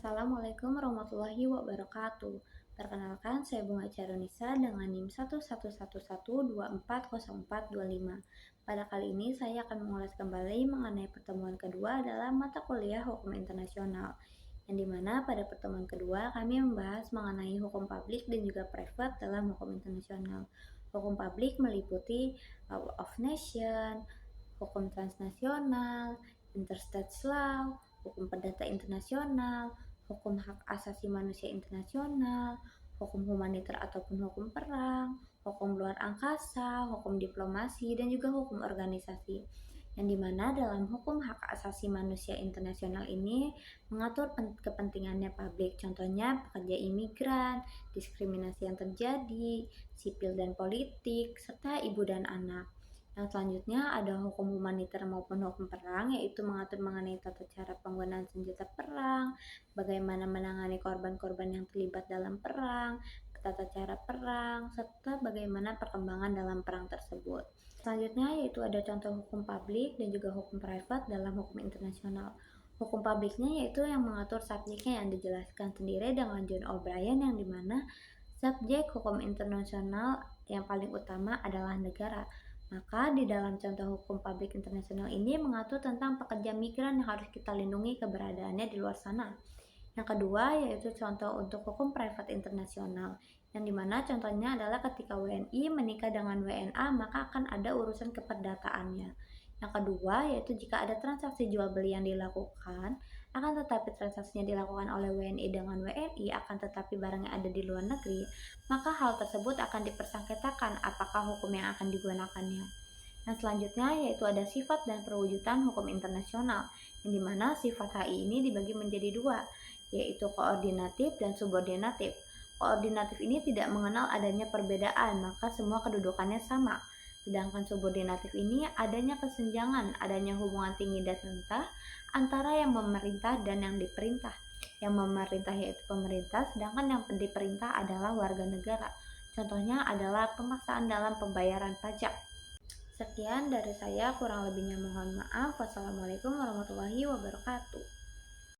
Assalamualaikum warahmatullahi wabarakatuh. Perkenalkan, saya Bunga Charunisa dengan NIM 11112404025. Pada kali ini saya akan mengulas kembali mengenai pertemuan kedua dalam mata kuliah Hukum Internasional. Yang dimana pada pertemuan kedua kami membahas mengenai hukum publik dan juga private dalam hukum internasional. Hukum publik meliputi law of nation, hukum transnasional, interstate law, hukum perdata internasional, hukum hak asasi manusia internasional, hukum humaniter ataupun hukum perang, hukum luar angkasa, hukum diplomasi, dan juga hukum organisasi. Yang dimana dalam hukum hak asasi manusia internasional ini mengatur kepentingannya publik, contohnya pekerja imigran, diskriminasi yang terjadi, sipil dan politik, serta ibu dan anak. Yang selanjutnya ada hukum humaniter maupun hukum perang, yaitu mengatur mengenai tata cara penggunaan senjata perang, bagaimana menangani korban-korban yang terlibat dalam perang, tata cara perang, serta bagaimana perkembangan dalam perang tersebut. Selanjutnya yaitu ada contoh hukum publik dan juga hukum private dalam hukum internasional. Hukum publiknya yaitu yang mengatur subjeknya yang dijelaskan sendiri dengan John O'Brien, yang dimana subjek hukum internasional yang paling utama adalah negara. Maka di dalam contoh hukum publik internasional ini mengatur tentang pekerja migran yang harus kita lindungi keberadaannya di luar sana. Yang kedua yaitu contoh untuk hukum private internasional, yang dimana contohnya adalah ketika WNI menikah dengan WNA maka akan ada urusan keperdataannya. Yang kedua yaitu jika ada transaksi jual beli yang dilakukan, akan tetapi transaksinya dilakukan oleh WNI dengan WNI, akan tetapi barangnya ada di luar negeri, maka hal tersebut akan dipersengketakan apakah hukum yang akan digunakannya. Yang selanjutnya yaitu ada sifat dan perwujudan hukum internasional, yang dimana sifat HI ini dibagi menjadi dua, yaitu koordinatif dan subordinatif. Koordinatif ini tidak mengenal adanya perbedaan, maka semua kedudukannya sama. Sedangkan subordinatif ini adanya kesenjangan, adanya hubungan tinggi dan rendah antara yang memerintah dan yang diperintah. Yang memerintah yaitu pemerintah, sedangkan yang diperintah adalah warga negara. Contohnya adalah pemaksaan dalam pembayaran pajak. Sekian dari saya, kurang lebihnya mohon maaf. Wassalamualaikum warahmatullahi wabarakatuh.